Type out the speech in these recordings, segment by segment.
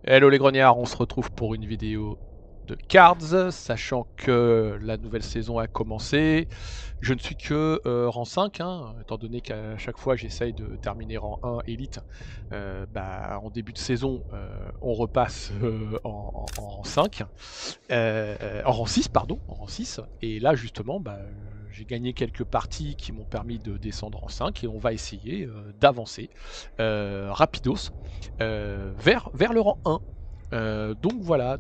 Hello les grognards, on se retrouve pour une vidéo de Cards, sachant que la nouvelle saison a commencé. Je ne suis que rang 5, hein, étant donné qu'à chaque fois j'essaye de terminer rang 1 élite. En début de saison, on repasse en rang 5, en rang 6, pardon, en rang 6. Et là justement, j'ai gagné quelques parties qui m'ont permis de descendre en 5 et on va essayer d'avancer rapidos vers le rang 1. Donc voilà,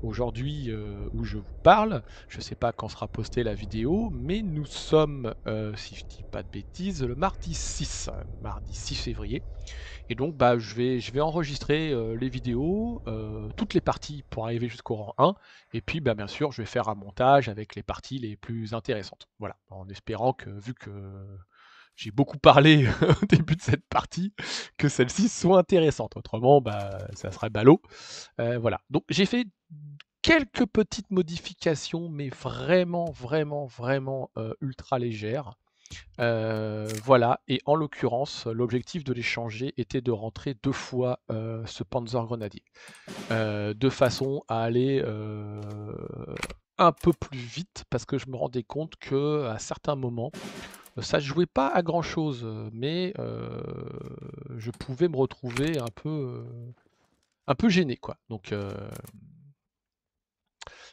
aujourd'hui où je vous parle, je ne sais pas quand sera postée la vidéo, mais nous sommes, si je dis pas de bêtises, le mardi 6 février. Et donc je vais enregistrer les vidéos, toutes les parties pour arriver jusqu'au rang 1, et puis bien sûr je vais faire un montage avec les parties les plus intéressantes. Voilà, en espérant que vu que j'ai beaucoup parlé au début de cette partie, que celle-ci soit intéressante. Autrement, ça serait ballot. Voilà. Donc j'ai fait quelques petites modifications, mais vraiment ultra légères. Voilà, et en l'occurrence, l'objectif de les changer était de rentrer 2 fois ce Panzer Grenadier, de façon à aller un peu plus vite, parce que je me rendais compte que à certains moments, ça ne jouait pas à grand chose, mais je pouvais me retrouver un peu gêné, quoi. Donc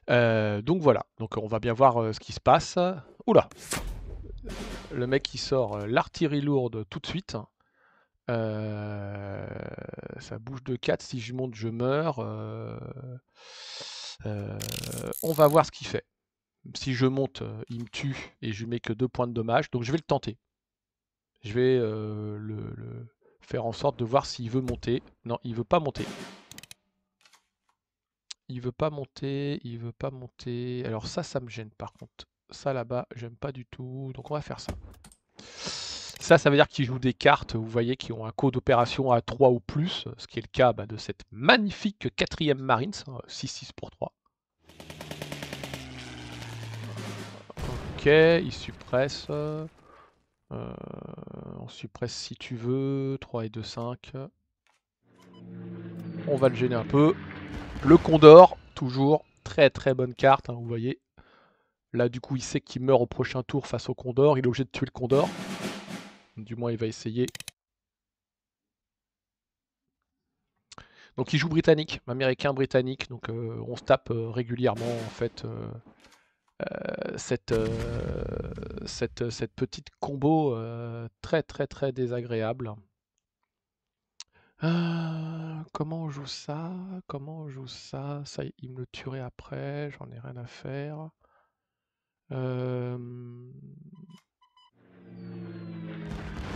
voilà, donc on va bien voir ce qui se passe. Oula, le mec qui sort l'artillerie lourde tout de suite. Euh, Ça bouge de 4, si je monte je meurs. Euh, on va voir ce qu'il fait. Si je monte, il me tue et je lui mets que 2 points de dommage, donc je vais le tenter. Je vais le faire en sorte de voir s'il veut monter. Non, il veut pas monter. Il veut pas monter, il veut pas monter. Alors ça me gêne par contre. Ça là-bas, j'aime pas du tout. Donc on va faire ça. Ça veut dire qu'il joue des cartes, vous voyez, qui ont un code d'opération à 3 ou plus, ce qui est le cas de cette magnifique 4ème Marines, 6-6 pour 3. Ok, il suppresse. On suppresse si tu veux. 3 et 2, 5. On va le gêner un peu. Le Condor, toujours très bonne carte, hein, vous voyez. Là, du coup, il sait qu'il meurt au prochain tour face au Condor. Il est obligé de tuer le Condor. Du moins, il va essayer. Donc, il joue britannique, américain-britannique. Donc, on se tape régulièrement, en fait, cette petite combo très désagréable. Comment on joue ça? Comment on joue ça? Ça, il me le tuerait après, j'en ai rien à faire.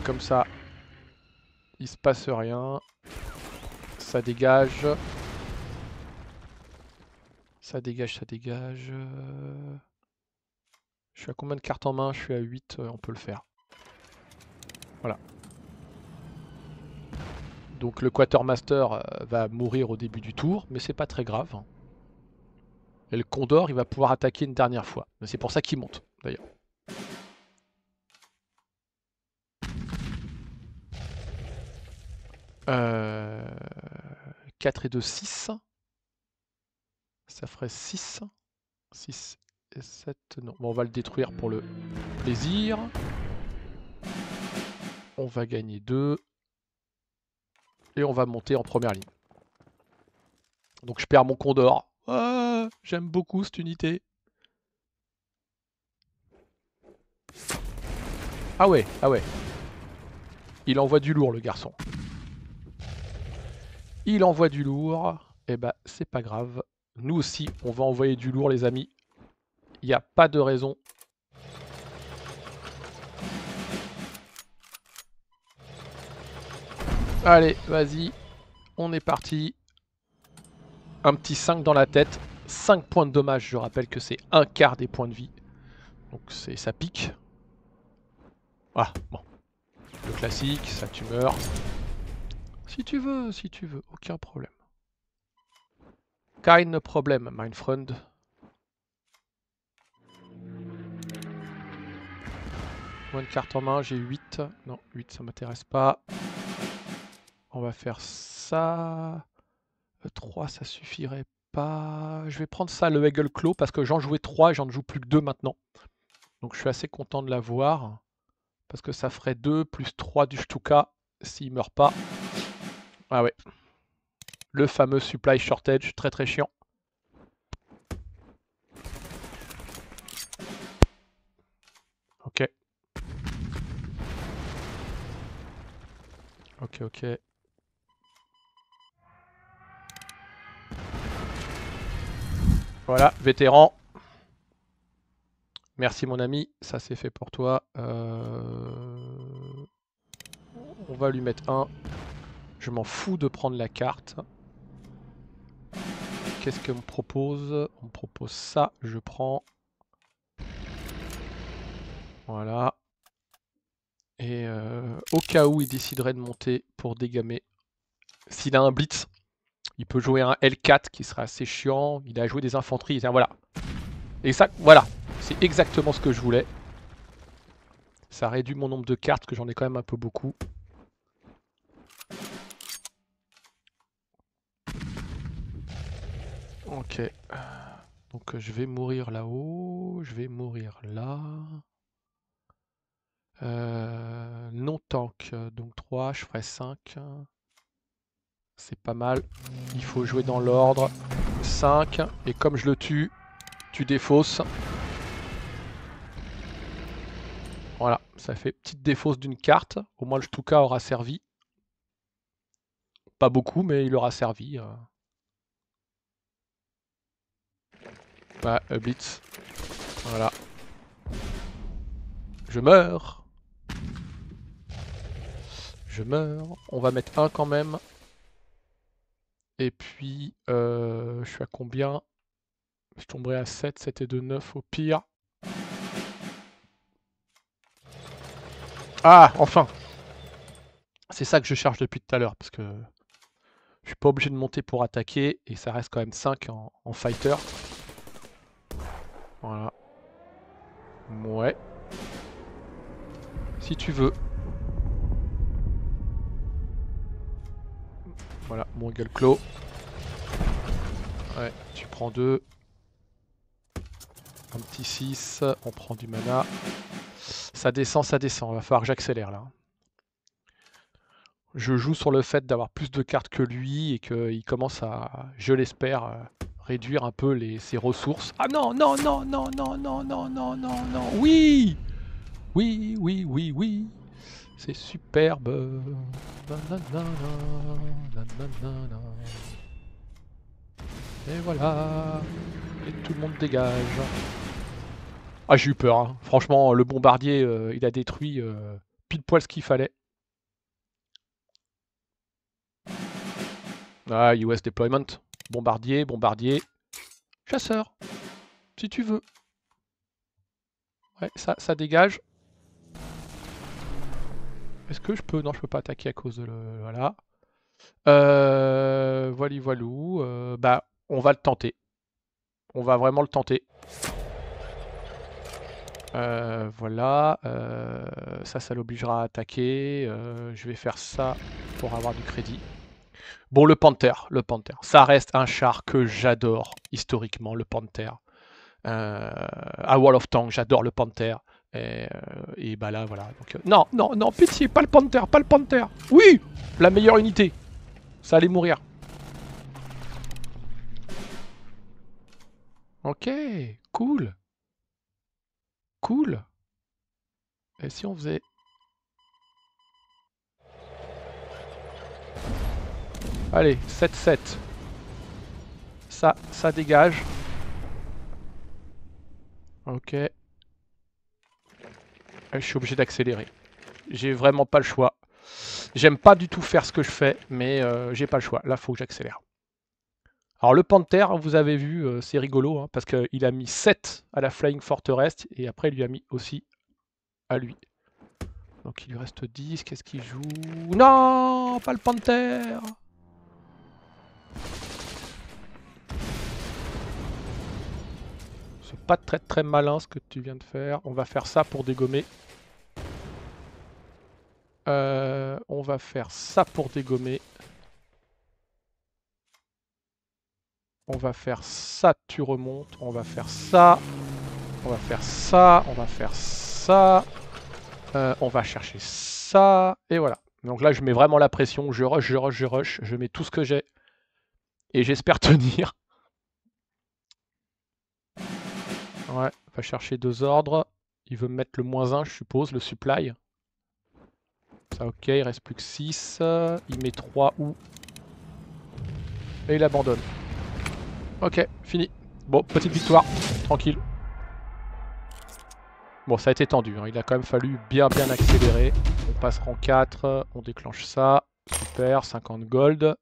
Comme ça, il se passe rien. Ça dégage. Ça dégage, ça dégage. Je suis à combien de cartes en main? Je suis à 8, on peut le faire. Voilà. Donc le Quatermaster va mourir au début du tour, mais c'est pas très grave. Et le Condor, il va pouvoir attaquer une dernière fois. C'est pour ça qu'il monte, d'ailleurs. 4 et 2, 6. Ça ferait 6. 6 et 7. Non, bon, on va le détruire pour le plaisir. On va gagner 2. Et on va monter en première ligne. Donc je perds mon Condor. Ah, j'aime beaucoup cette unité. Ah ouais, ah ouais. Il envoie du lourd, le garçon. Il envoie du lourd. Eh ben, c'est pas grave. Nous aussi, on va envoyer du lourd, les amis. Il n'y a pas de raison. Allez, vas-y. On est parti. Un petit 5 dans la tête. 5 points de dommage. Je rappelle que c'est un quart des points de vie. Donc ça pique. Ah, bon. Le classique, ça tu meurs. Si tu veux, aucun problème. Kein problème, mein Freund. Moins de cartes en main, j'ai 8. Non, 8 ça m'intéresse pas. On va faire ça. 3, ça suffirait pas. Je vais prendre ça, le Eagle Claw, parce que j'en jouais 3 et j'en joue plus que 2 maintenant. Donc je suis assez content de l'avoir. Parce que ça ferait 2 plus 3 du Stuka s'il meurt pas. Ah ouais. Le fameux supply shortage, très très chiant. Ok. Ok, ok. Voilà, vétéran. Merci mon ami, ça c'est fait pour toi. On va lui mettre un. Je m'en fous de prendre la carte. Qu'est-ce qu'on me propose? On me propose ça, je prends. Voilà. Et au cas où il déciderait de monter pour dégamer, s'il a un blitz, il peut jouer un L4 qui sera assez chiant. Il a joué des infanteries. Voilà. Et ça, voilà. C'est exactement ce que je voulais. Ça réduit mon nombre de cartes, que j'en ai quand même un peu beaucoup. Ok. Donc je vais mourir là-haut. Je vais mourir là. Non tank. Donc 3, je ferai 5. C'est pas mal. Il faut jouer dans l'ordre. 5. Et comme je le tue, tu défausses. Voilà, ça fait petite défausse d'une carte. Au moins le Stuka aura servi. Pas beaucoup, mais il aura servi. Ouais, blitz. Voilà. Je meurs. Je meurs. On va mettre un quand même. Et puis, je suis à combien? Je tomberai à 7, 7 et 2, 9 au pire. Ah, enfin! C'est ça que je cherche depuis tout à l'heure, parce que je suis pas obligé de monter pour attaquer, et ça reste quand même 5 en fighter. Voilà. Ouais. Si tu veux. Voilà, mon Eagle Claw. Ouais, tu prends 2. Un petit 6, on prend du mana. Ça descend, ça descend. Il va falloir que j'accélère là. Je joue sur le fait d'avoir plus de cartes que lui et qu'il commence à, je l'espère, réduire un peu ses ressources. Ah non, non, non, non, non, non, non, non, non, non. Oui! Oui, oui, oui, oui. C'est superbe. Et voilà. Et tout le monde dégage. Ah, j'ai eu peur. Hein. Franchement, le bombardier, il a détruit pile poil ce qu'il fallait. Ah, US Deployment. Bombardier, bombardier. Chasseur. Si tu veux. Ouais, ça dégage. Est-ce que je peux? Non, je peux pas attaquer à cause de le... Voilà. Voilou. Bah, on va le tenter. On va vraiment le tenter. Voilà. Ça l'obligera à attaquer. Je vais faire ça pour avoir du crédit. Bon, le Panther. Ça reste un char que j'adore, historiquement, le Panther. À Wall of Tanks, j'adore le Panther. Et bah là, voilà. Donc, non, non, non, pitié, pas le Panther, pas le Panther. Oui, la meilleure unité. Ça allait mourir. Ok, cool. Cool. Et si on faisait... Allez, 7-7. Ça dégage. Ok. Je suis obligé d'accélérer. J'ai vraiment pas le choix. J'aime pas du tout faire ce que je fais, mais j'ai pas le choix. Là, faut que j'accélère. Alors le Panther, vous avez vu, c'est rigolo, hein, parce qu'il a mis 7 à la Flying Fortress, et après il lui a mis aussi à lui. Donc il lui reste 10, qu'est-ce qu'il joue? Non, pas le Panther! C'est pas très très malin ce que tu viens de faire. On va faire ça pour dégommer. On va faire ça pour dégommer. On va faire ça, tu remontes. On va faire ça. On va faire ça. On va faire ça. On va chercher ça. Et voilà. Donc là, je mets vraiment la pression. Je rush, je rush, je rush. Je mets tout ce que j'ai. Et j'espère tenir. Ouais, on va chercher 2 ordres. Il veut me mettre le -1, je suppose, le supply. Ça, ok, il reste plus que 6. Il met 3 où? Et il abandonne. Ok, fini. Bon, petite victoire. Tranquille. Bon, ça a été tendu. Hein. Il a quand même fallu bien accélérer. On passe rang 4. On déclenche ça. Super, 50 gold.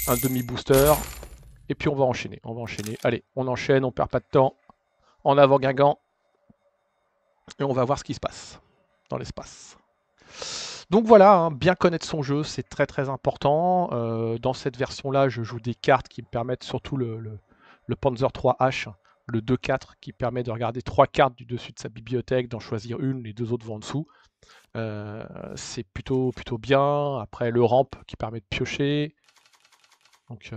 Un demi-booster. Et puis on va enchaîner. On va enchaîner. Allez, on enchaîne, on perd pas de temps. En avant Guingamp. Et on va voir ce qui se passe dans l'espace. Donc voilà, hein, bien connaître son jeu, c'est très important. Dans cette version-là, je joue des cartes qui me permettent, surtout le Panzer 3H, le 2-4, qui permet de regarder 3 cartes du dessus de sa bibliothèque, d'en choisir une, les 2 autres vont en dessous. C'est plutôt bien. Après, le ramp qui permet de piocher. Donc,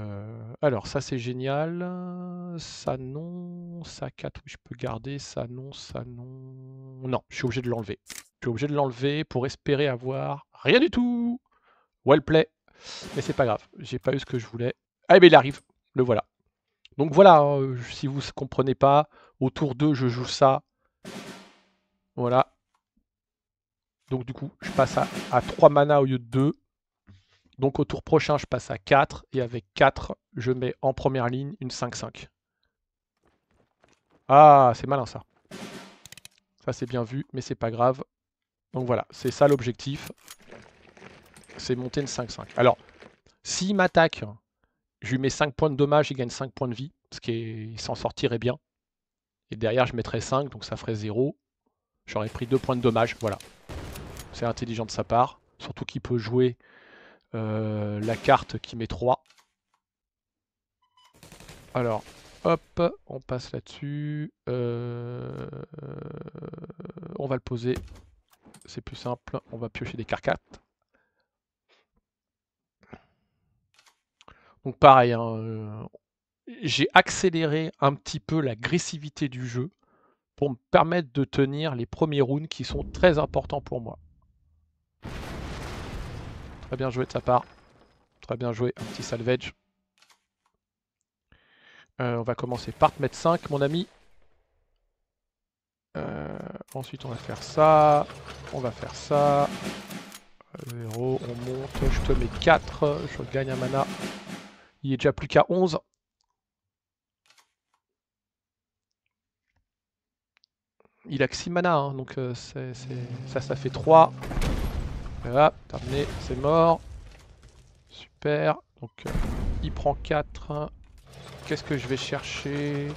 alors, ça c'est génial. Ça non. Ça 4, oui, je peux garder. Ça non, ça non. Non, je suis obligé de l'enlever. Je suis obligé de l'enlever pour espérer avoir rien du tout. Well play. Mais c'est pas grave, j'ai pas eu ce que je voulais. Ah, mais il arrive, le voilà. Donc voilà, hein, si vous ne comprenez pas, au tour 2, je joue ça. Voilà. Donc du coup, je passe à 3 mana au lieu de 2. Donc au tour prochain, je passe à 4. Et avec 4, je mets en première ligne une 5-5. Ah, c'est malin ça. Ça c'est bien vu, mais c'est pas grave. Donc voilà, c'est ça l'objectif. C'est monter une 5-5. Alors, s'il m'attaque, je lui mets 5 points de dommage, il gagne 5 points de vie. Ce qui est... Il s'en sortirait bien. Et derrière, je mettrais 5, donc ça ferait 0. J'aurais pris 2 points de dommage, voilà. C'est intelligent de sa part. Surtout qu'il peut jouer la carte qui met 3. Alors, hop, on passe là-dessus. On va le poser. C'est plus simple. On va piocher des carcates. Donc pareil, hein, j'ai accéléré un petit peu l'agressivité du jeu pour me permettre de tenir les premiers rounds qui sont très importants pour moi. Très bien joué de sa part. Très bien joué, un petit salvage. On va commencer par te mettre 5, mon ami. Ensuite, on va faire ça. On va faire ça. 0, on monte. Je te mets 4. Je gagne un mana. Il est déjà plus qu'à 11. Il a que 6 mana, hein, donc ça fait 3. Voilà, terminé, c'est mort. Super. Donc, il prend 4. Qu'est-ce que je vais chercher?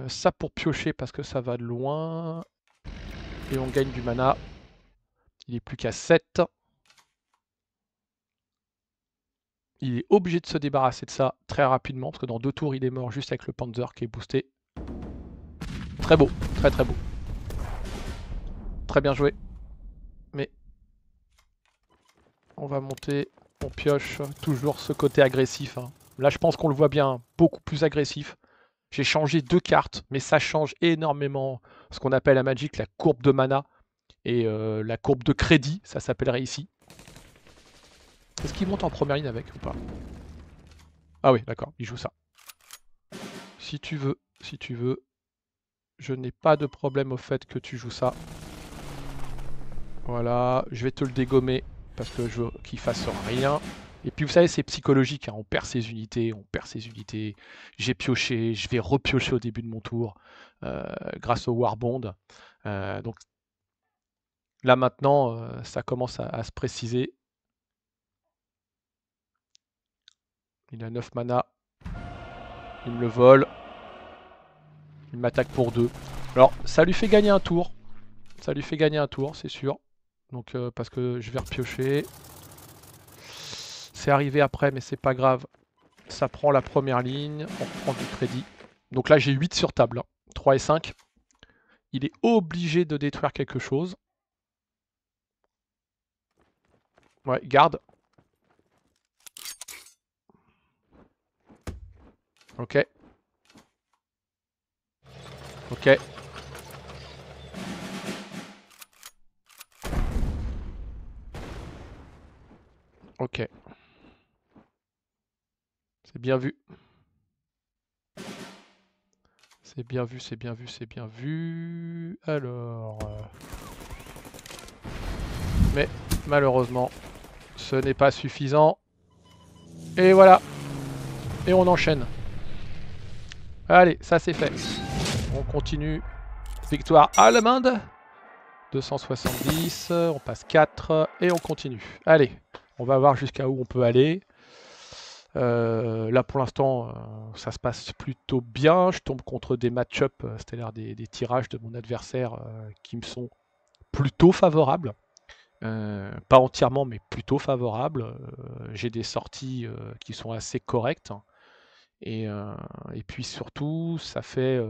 Ça pour piocher parce que ça va de loin. Et on gagne du mana. Il est plus qu'à 7. Il est obligé de se débarrasser de ça très rapidement, parce que dans 2 tours, il est mort juste avec le Panzer qui est boosté. Très beau, très beau. Très bien joué. Mais on va monter, on pioche, toujours ce côté agressif. Hein. Là, je pense qu'on le voit bien, beaucoup plus agressif. J'ai changé 2 cartes, mais ça change énormément ce qu'on appelle à Magic la courbe de mana et la courbe de crédit, ça s'appellerait ici. Est-ce qu'il monte en première ligne avec ou pas? Ah oui, d'accord, il joue ça. Si tu veux, je n'ai pas de problème au fait que tu joues ça. Voilà, je vais te le dégommer parce que je veux qu'il fasse rien. Et puis vous savez, c'est psychologique, hein, on perd ses unités, on perd ses unités. J'ai pioché, je vais repiocher au début de mon tour grâce au Warbond. Donc là maintenant, ça commence à se préciser. Il a 9 mana. Il me le vole. Il m'attaque pour 2. Alors, ça lui fait gagner un tour. Ça lui fait gagner un tour, c'est sûr. Donc, parce que je vais repiocher. C'est arrivé après, mais c'est pas grave. Ça prend la première ligne. On prend du crédit. Donc là, j'ai 8 sur table. 3 et 5. Il est obligé de détruire quelque chose. Ouais, garde. Ok. Ok. Ok. C'est bien vu. C'est bien vu, c'est bien vu, c'est bien vu. Alors... Mais malheureusement, ce n'est pas suffisant. Et voilà. Et on enchaîne. Allez, ça c'est fait. On continue. Victoire allemande. 270. On passe 4. Et on continue. Allez, on va voir jusqu'à où on peut aller. Là pour l'instant, ça se passe plutôt bien. Je tombe contre des match-up, c'est-à-dire des tirages de mon adversaire qui me sont plutôt favorables. Pas entièrement, mais plutôt favorables. J'ai des sorties qui sont assez correctes. Et puis surtout, ça fait,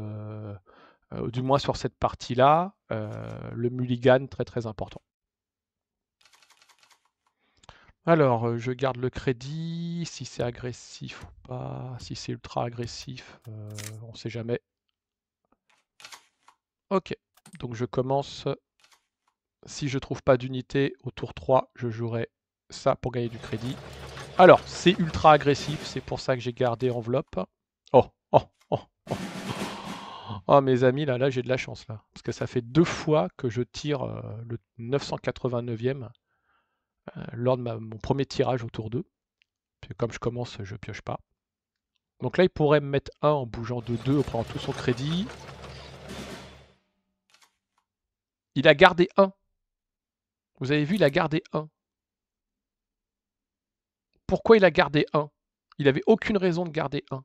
du moins sur cette partie-là, le mulligan très très important. Alors, je garde le crédit, si c'est agressif ou pas, si c'est ultra agressif, on sait jamais. Ok, donc je commence. Si je trouve pas d'unité au tour 3, je jouerai ça pour gagner du crédit. Alors, c'est ultra agressif, c'est pour ça que j'ai gardé enveloppe. Oh, oh, oh, oh. Oh mes amis, là j'ai de la chance là. Parce que ça fait 2 fois que je tire le 989e lors de mon premier tirage au tour 2. Puis comme je commence, je pioche pas. Donc là, il pourrait me mettre 1 en bougeant de 2, en prenant tout son crédit. Il a gardé 1. Vous avez vu, il a gardé 1. Pourquoi il a gardé 1? Il n'avait aucune raison de garder 1.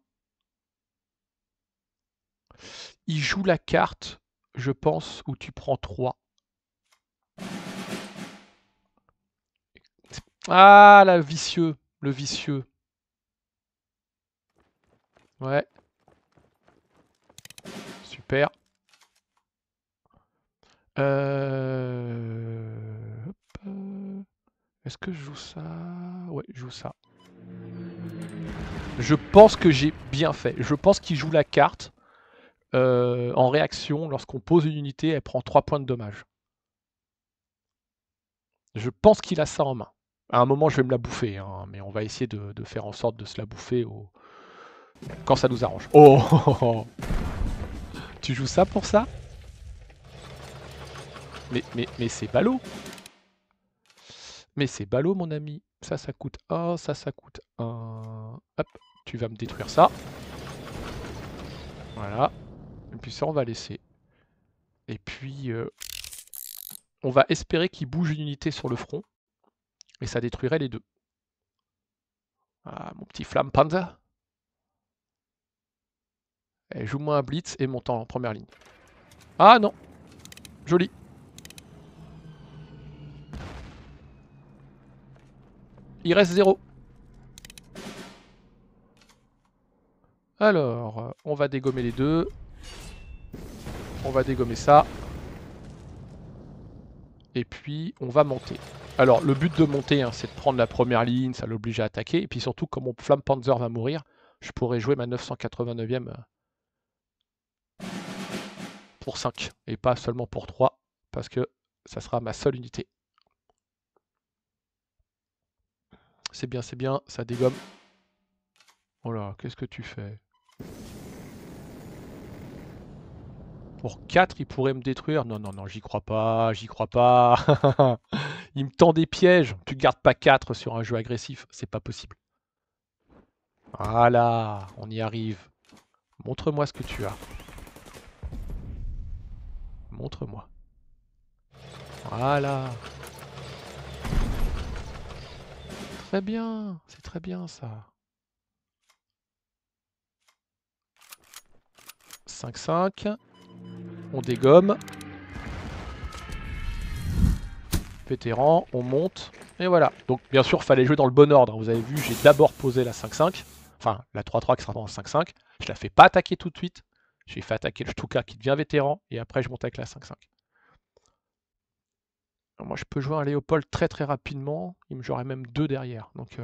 Il joue la carte, je pense, où tu prends 3. Ah, la vicieux. Le vicieux. Ouais. Super. Est-ce que je joue ça? Ouais, je joue ça. Je pense que j'ai bien fait. Je pense qu'il joue la carte. En réaction, lorsqu'on pose une unité, elle prend 3 points de dommage. Je pense qu'il a ça en main. À un moment, je vais me la bouffer, hein, mais on va essayer de faire en sorte de se la bouffer quand ça nous arrange. Oh Tu joues ça pour ça? Mais c'est ballot. Mais c'est ballot, mon ami. Ça coûte 1, ça coûte 1. Hop, tu vas me détruire ça. Voilà. Et puis ça, on va laisser. Et puis, on va espérer qu'il bouge une unité sur le front. Et ça détruirait les deux. Ah, mon petit Flampanzer. Joue-moi un blitz et monte en première ligne. Ah non. Joli. Il reste 0. Alors, on va dégommer les deux. On va dégommer ça. Et puis, on va monter. Alors, le but de monter, hein, c'est de prendre la première ligne, ça l'oblige à attaquer. Et puis surtout, comme mon Flampanzer va mourir, je pourrais jouer ma 989e pour 5. Et pas seulement pour 3, parce que ça sera ma seule unité. C'est bien, ça dégomme. Oh là, qu'est-ce que tu fais? Pour 4, il pourrait me détruire. Non, non, non, j'y crois pas, j'y crois pas. Il me tend des pièges. Tu gardes pas 4 sur un jeu agressif, c'est pas possible. Voilà, on y arrive. Montre-moi ce que tu as. Montre-moi. Voilà. Très bien, c'est très bien ça. 5-5. On dégomme. Vétéran, on monte. Et voilà. Donc bien sûr, il fallait jouer dans le bon ordre. Vous avez vu, j'ai d'abord posé la 5-5. Enfin, la 3-3 qui sera en 5-5. Je la fais pas attaquer tout de suite. J'ai fait attaquer le Stuka qui devient vétéran. Et après, je monte avec la 5-5. Moi, je peux jouer un Léopold très très rapidement. J'aurai même 2 derrière. Donc,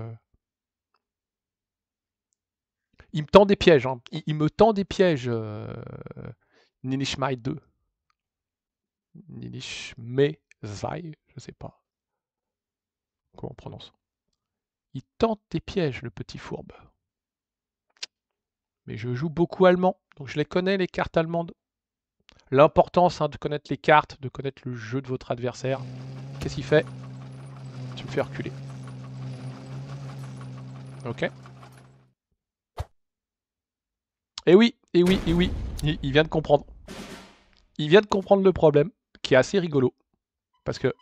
Il me tend des pièges, hein. Il me tend des pièges, Ninishmai 2. Ninishmei Zai, je sais pas comment on prononce. Il tente des pièges, le petit fourbe. Mais je joue beaucoup allemand, donc je les connais, les cartes allemandes. L'importance de connaître les cartes, de connaître le jeu de votre adversaire. Qu'est-ce qu'il fait? Tu me fais reculer. Ok. Et oui, et oui, et oui, il vient de comprendre. Il vient de comprendre le problème, qui est assez rigolo. Parce que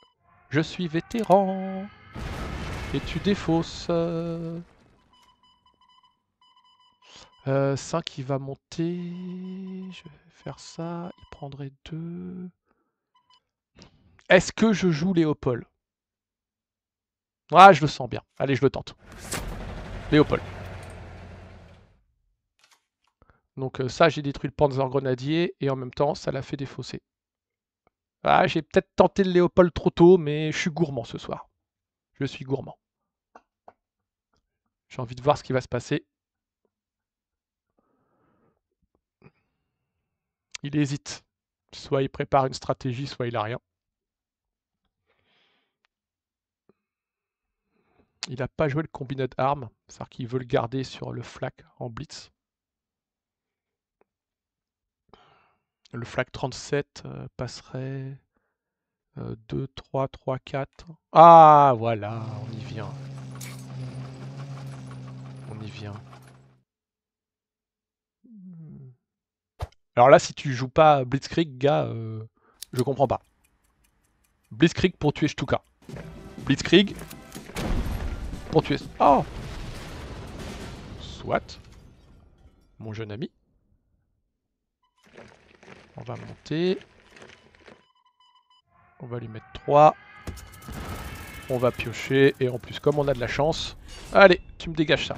je suis vétéran. Et tu défausses. 5, il va monter. Je vais faire ça. Il prendrait 2. Est-ce que je joue Léopold? Ah, je le sens bien. Allez, je le tente. Léopold. Donc ça, j'ai détruit le Panzer Grenadier. Et en même temps, ça l'a fait défausser. Ah, j'ai peut-être tenté le Léopold trop tôt, mais je suis gourmand ce soir. Je suis gourmand. J'ai envie de voir ce qui va se passer. Il hésite. Soit il prépare une stratégie, soit il a rien. Il n'a pas joué le combiné d'armes, c'est-à-dire qu'il veut le garder sur le flak en blitz. Le flak 37 passerait 2, 3, 3, 4. Ah, voilà, on y vient. On y vient. Alors là, si tu joues pas Blitzkrieg, gars, je comprends pas. Blitzkrieg pour tuer Stuka. Blitzkrieg pour tuer... Oh! Soit. Mon jeune ami. On va monter. On va lui mettre 3. On va piocher. Et en plus, comme on a de la chance... Allez, tu me dégages ça.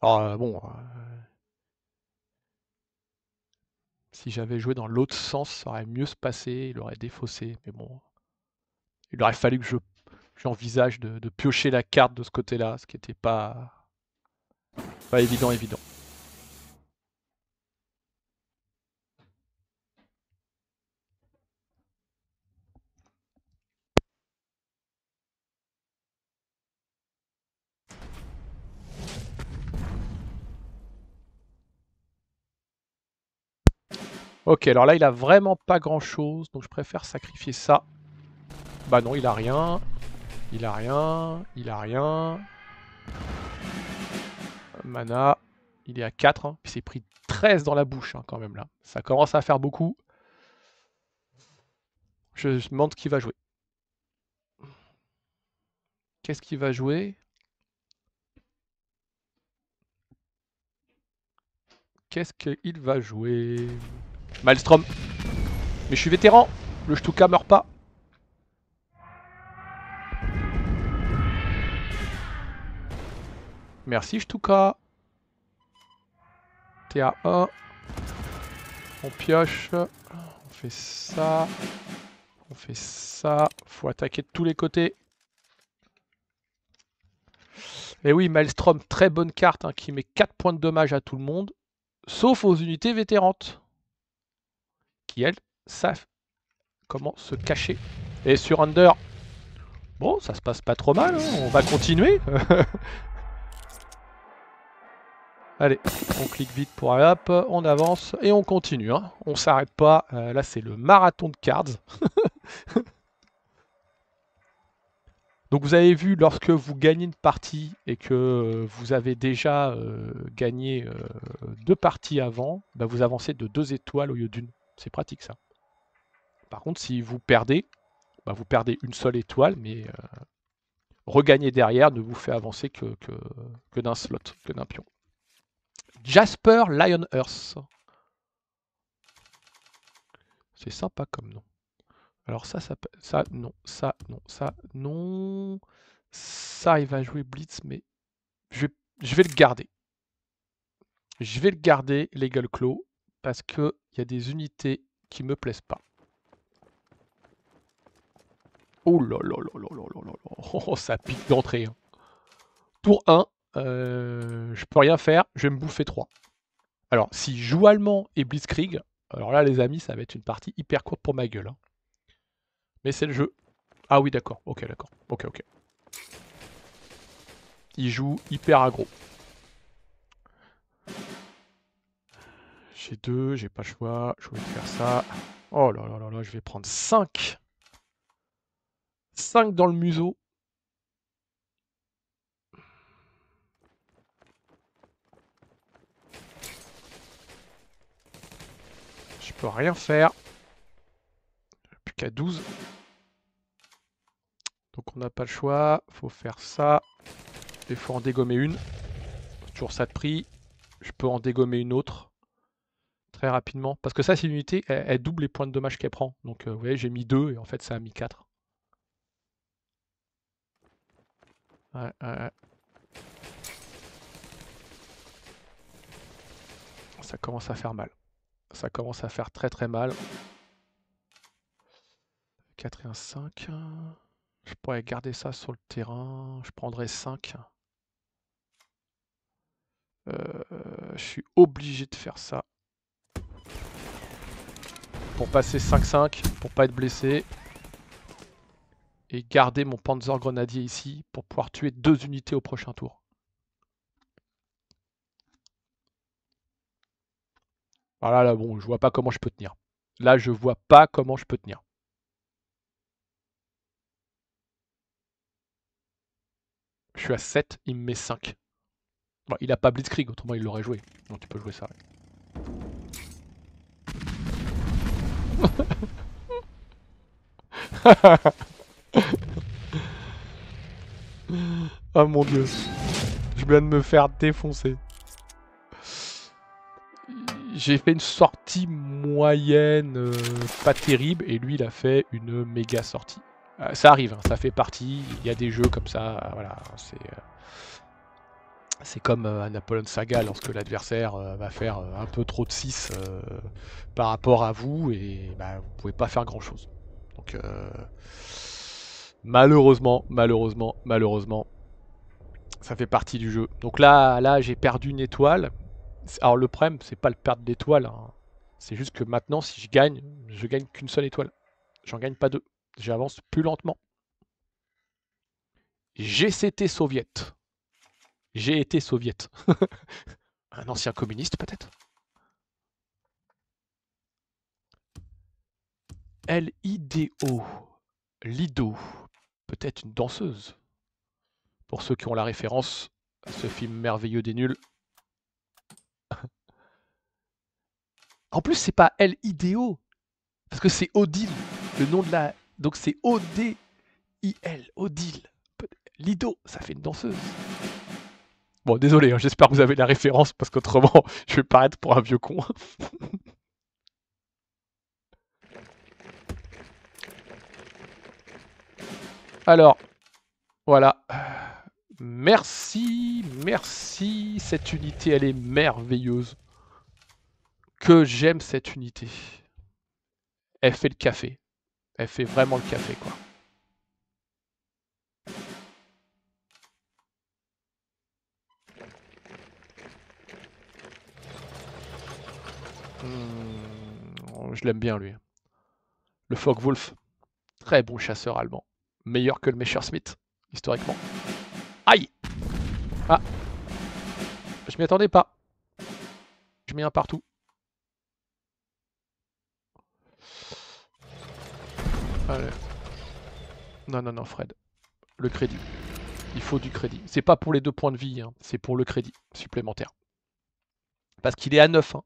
Alors, bon... si j'avais joué dans l'autre sens, ça aurait mieux se passé. Il aurait défaussé. Mais bon... Il aurait fallu que j'envisage de piocher la carte de ce côté-là. Ce qui n'était pas évident. Ok, alors là, il a vraiment pas grand-chose, donc je préfère sacrifier ça. Bah non, il a rien. Il a rien. Il a rien. Mana. Il est à 4. Hein. Il s'est pris 13 dans la bouche, hein, quand même, là. Ça commence à faire beaucoup. Je me demande ce qu'il va jouer. Qu'est-ce qu'il va jouer? Qu'est-ce qu'il va jouer? Maelstrom. Mais je suis vétéran. Le Stuka meurt pas. Merci Stuka. T'es à 1. On pioche. On fait ça. On fait ça. Faut attaquer de tous les côtés. Et oui, Maelstrom, très bonne carte, hein, qui met 4 points de dommage à tout le monde. Sauf aux unités vétérantes. Qui, elles, savent comment se cacher. Et sur Under, bon, ça se passe pas trop mal. Hein, on va continuer. Allez, on clique vite pour hop, on avance et on continue. Hein. On s'arrête pas. Là, c'est le marathon de cards. Donc vous avez vu, lorsque vous gagnez une partie et que vous avez déjà gagné 2 parties avant, bah, vous avancez de 2 étoiles au lieu d'une. C'est pratique ça. Par contre, si vous perdez, bah, vous perdez une seule étoile, mais regagner derrière ne vous fait avancer que d'un slot, que d'un pion. Jasper Lionhearth. C'est sympa comme nom. Alors ça, non, ça, non, ça, non. Ça, il va jouer Blitz, mais je vais le garder. Je vais le garder, l'Eagle Claw, parce qu'il y a des unités qui me plaisent pas. Oh là là là là là là là là. Oh, ça pique d'entrée. Hein. Tour 1, je peux rien faire, je vais me bouffer 3. Alors, si je joue allemand et Blitzkrieg, alors là, les amis, ça va être une partie hyper courte pour ma gueule. Hein. Mais c'est le jeu. Ah oui, d'accord. Ok, d'accord. Ok, ok. Il joue hyper aggro. J'ai 2, j'ai pas le choix. Je vais faire ça. Oh là là là là, je vais prendre 5. 5 dans le museau. Je peux rien faire. Plus qu'à 12. Donc on n'a pas le choix. Faut faire ça. Il faut en dégommer une. Toujours ça de prix. Je peux en dégommer une autre. Très rapidement. Parce que ça, c'est une unité, elle double les points de dommage qu'elle prend. Donc vous voyez, j'ai mis 2 et en fait ça a mis 4. Ouais, ouais. Ça commence à faire mal. Ça commence à faire très très mal. 4 et un 5. Je pourrais garder ça sur le terrain. Je prendrais 5. Je suis obligé de faire ça. Pour passer 5-5, pour pas être blessé. Et garder mon Panzer Grenadier ici pour pouvoir tuer 2 unités au prochain tour. Voilà, là, bon, je vois pas comment je peux tenir. Là, je vois pas comment je peux tenir. Je suis à 7, il me met 5. Bon, il a pas Blitzkrieg, autrement il l'aurait joué. Donc tu peux jouer ça. Ouais. Oh mon dieu. Je viens de me faire défoncer. J'ai fait une sortie moyenne, pas terrible, et lui il a fait une méga sortie. Ça arrive, hein, ça fait partie, il y a des jeux comme ça, voilà, c'est comme à Napoleon Saga lorsque l'adversaire va faire un peu trop de 6 par rapport à vous, et bah, vous pouvez pas faire grand chose. Donc malheureusement, ça fait partie du jeu. Donc là j'ai perdu une étoile. Alors le problème, c'est pas le perdre d'étoile. Hein. C'est juste que maintenant, si je gagne qu'une seule étoile. J'en gagne pas 2. J'avance plus lentement. GCT soviète. J'ai été soviète. Un ancien communiste peut-être. Lido. Lido. Peut-être une danseuse. Pour ceux qui ont la référence à ce film merveilleux des nuls. En plus, c'est pas Lido. Parce que c'est Odile. Le nom de la... Donc c'est O-D-I-L. Odile. Lido, ça fait une danseuse. Bon, désolé, hein, j'espère que vous avez la référence, parce qu'autrement, je vais paraître pour un vieux con. Alors, voilà. Merci, merci. Cette unité, elle est merveilleuse. Que j'aime cette unité. Elle fait le café. Elle fait vraiment le café, quoi. Je l'aime bien, lui. Le Focke-Wulf. Très bon chasseur allemand. Meilleur que le Messerschmitt, historiquement. Aïe! Ah! Je m'y attendais pas. Je mets un partout. Allez. Non, non, non, Fred. Le crédit. Il faut du crédit. C'est pas pour les 2 points de vie, hein. C'est pour le crédit supplémentaire. Parce qu'il est à 9. Hein.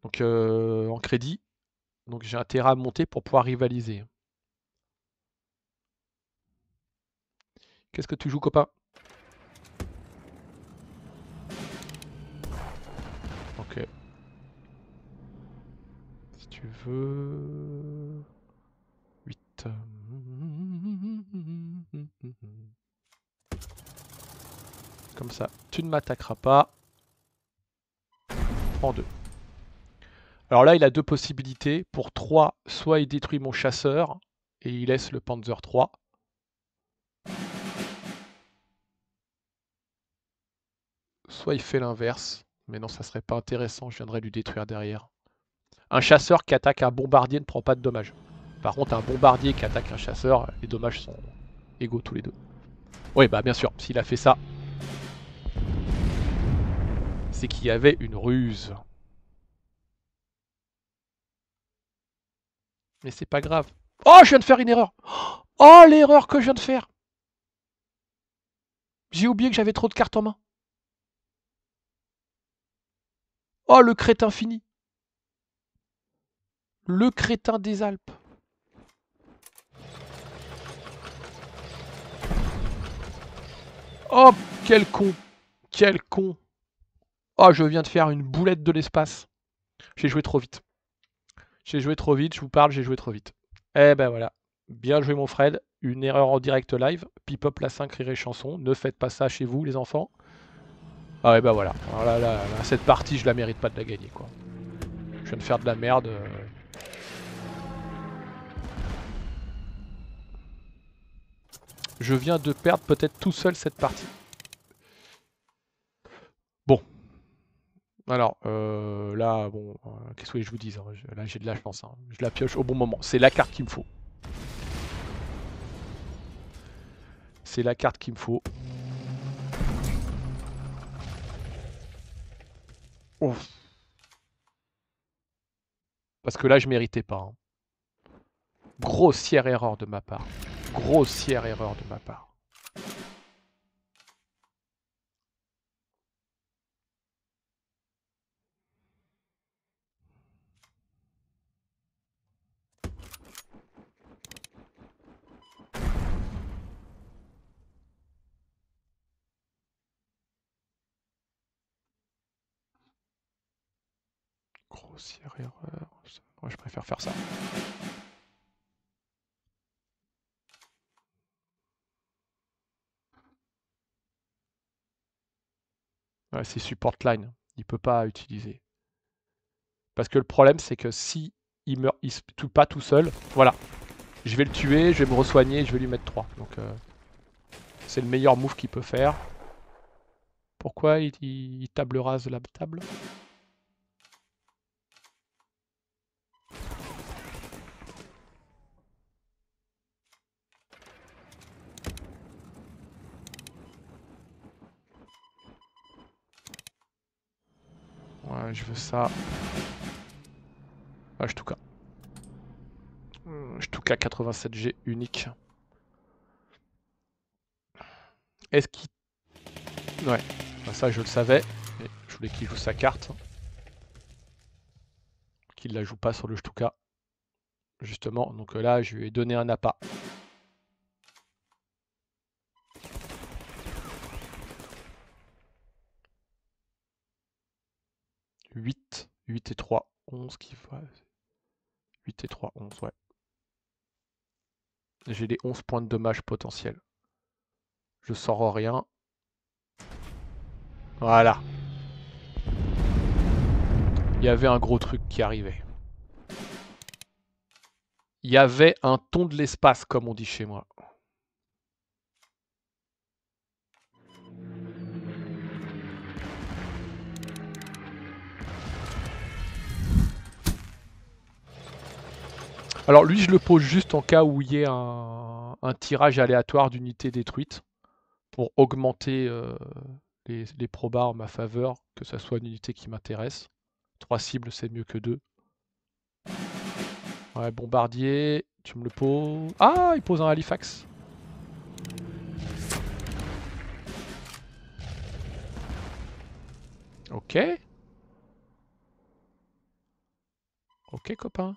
Donc en crédit. Donc j'ai intérêt à monter pour pouvoir rivaliser. Qu'est-ce que tu joues, copain? Ok. Si tu veux... 8. Comme ça, tu ne m'attaqueras pas. Prends 2. Alors là, il a 2 possibilités. Pour 3, soit il détruit mon chasseur, et il laisse le Panzer III. Soit il fait l'inverse, mais non, ça serait pas intéressant, je viendrais lui détruire derrière. Un chasseur qui attaque un bombardier ne prend pas de dommages. Par contre, un bombardier qui attaque un chasseur, les dommages sont égaux tous les deux. Oui, bah bien sûr, s'il a fait ça, c'est qu'il y avait une ruse. Mais c'est pas grave. Oh, je viens de faire une erreur. Oh, l'erreur que je viens de faire. J'ai oublié que j'avais trop de cartes en main. Oh, le crétin fini. Le crétin des Alpes. Oh, quel con. Quel con. Oh, je viens de faire une boulette de l'espace. J'ai joué trop vite. J'ai joué trop vite, je vous parle, j'ai joué trop vite. Eh ben voilà. Bien joué mon Fred. Une erreur en direct live. Pipop la 5 rire et chanson. Ne faites pas ça chez vous les enfants. Ah ouais bah voilà. Alors là, cette partie je la mérite pas de la gagner quoi. Je viens de faire de la merde. Je viens de perdre peut-être tout seul cette partie. Bon. Alors là, bon, qu'est-ce que je vous dis hein, là j'ai de la chance. Hein. Je la pioche au bon moment. C'est la carte qu'il me faut. C'est la carte qu'il me faut. Ouf. Parce que là je méritais pas. Hein. Grossière erreur de ma part. Grossière erreur de ma part. Grossière erreur. Moi, je préfère faire ça. Ouais, c'est support line. Il peut pas utiliser. Parce que le problème, c'est que si il meurt, il se tue pas tout seul, voilà. Je vais le tuer, je vais me re-soigner, je vais lui mettre 3. Donc c'est le meilleur move qu'il peut faire. Pourquoi il table rase la table? Ouais, je veux ça. Ah, je tout cas. Je tout cas 87G unique. Est-ce qu'il... Ouais, ça je le savais. Mais je voulais qu'il joue sa carte. Qu'il la joue pas sur le Stuka. Justement, donc là je lui ai donné un appât. 8 et 3, 11 qui va... 8 et 3, 11, ouais. J'ai les 11 points de dommage potentiels. Je sors rien. Voilà. Il y avait un gros truc qui arrivait. Il y avait un ton de l'espace, comme on dit chez moi. Alors lui, je le pose juste en cas où il y ait un tirage aléatoire d'unités détruites pour augmenter les probas en ma faveur, que ça soit une unité qui m'intéresse. 3 cibles, c'est mieux que 2. Ouais, bombardier, tu me le poses. Ah, il pose un Halifax. Ok. Ok, copain.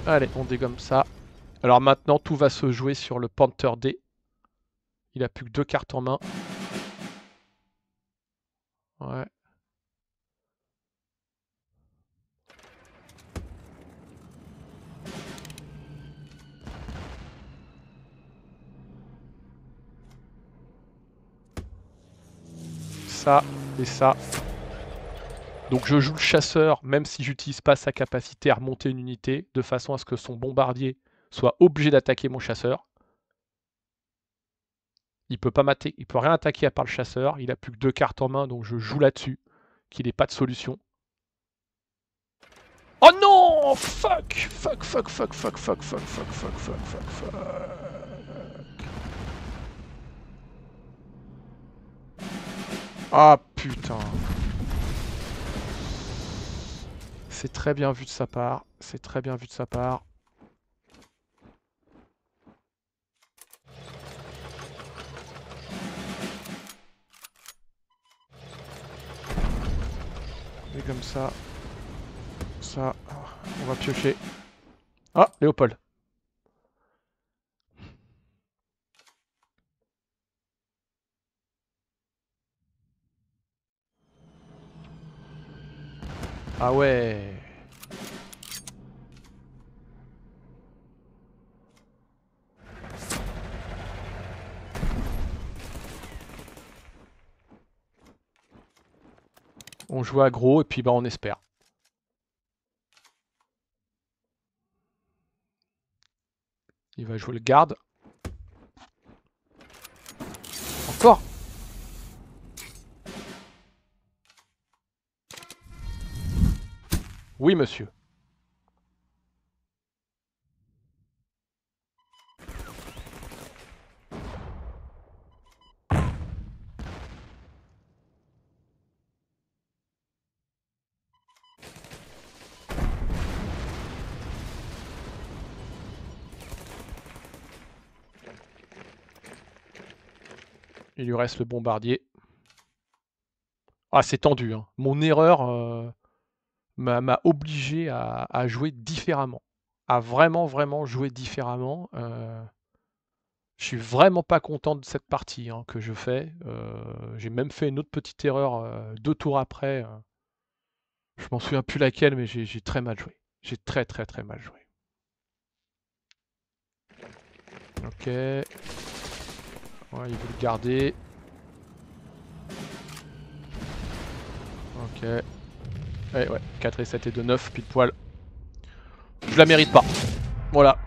Allez, on dégomme ça. Alors maintenant, tout va se jouer sur le Panther D. Il a plus que 2 cartes en main. Ouais. ça et ça. Donc je joue le chasseur, même si j'utilise pas sa capacité à remonter une unité, de façon à ce que son bombardier soit obligé d'attaquer mon chasseur. Il peut pas mater, il peut rien attaquer à part le chasseur, il a plus que 2 cartes en main, donc je joue là-dessus, qu'il n'ait pas de solution. Oh non! Fuck! Fuck, fuck, fuck, fuck, fuck, fuck, fuck, fuck, fuck, fuck, fuck. Ah putain. C'est très bien vu de sa part, c'est très bien vu de sa part. Et comme ça, on va piocher. Ah, Léopold. Ah ouais. On joue aggro et puis bah on espère. Il va jouer le garde. Encore. Oui, monsieur. Il lui reste le bombardier. Ah, c'est tendu, hein. Mon erreur m'a obligé à jouer différemment. À vraiment, vraiment jouer différemment. Je suis vraiment pas content de cette partie hein, que je fais. J'ai même fait une autre petite erreur 2 tours après. Je m'en souviens plus laquelle, mais j'ai très mal joué. J'ai très très très mal joué. Ok. Ouais, il veut le garder. Ok. Ouais, ouais. 4 et 7 et 2, 9, pile poil. Je la mérite pas. Voilà.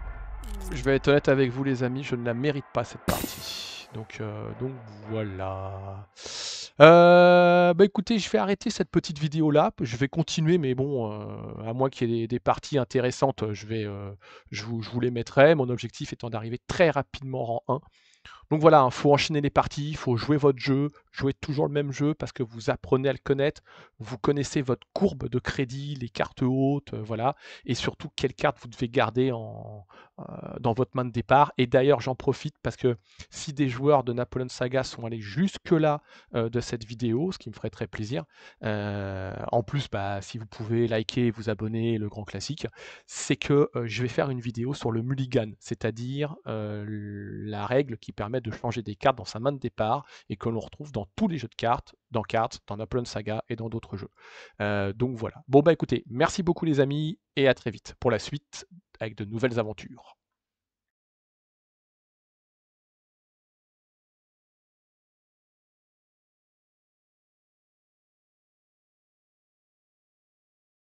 Je vais être honnête avec vous les amis, je ne la mérite pas cette partie. Donc voilà. Bah écoutez, je vais arrêter cette petite vidéo là. Je vais continuer, mais bon, à moins qu'il y ait des parties intéressantes, je vous les mettrai. Mon objectif étant d'arriver très rapidement en rang 1. Donc voilà, il faut enchaîner les parties, il faut jouer votre jeu, jouer toujours le même jeu parce que vous apprenez à le connaître, vous connaissez votre courbe de crédit, les cartes hautes, voilà, et surtout quelles cartes vous devez garder dans votre main de départ. Et d'ailleurs, j'en profite parce que si des joueurs de Napoleon Saga sont allés jusque-là de cette vidéo, ce qui me ferait très plaisir, en plus, bah, si vous pouvez liker, vous abonner, le grand classique, c'est que je vais faire une vidéo sur le mulligan, c'est-à-dire la règle qui permet de changer des cartes dans sa main de départ et que l'on retrouve dans tous les jeux de cartes, dans Napoleon Saga et dans d'autres jeux. Donc voilà. Bon bah écoutez, merci beaucoup les amis et à très vite pour la suite avec de nouvelles aventures.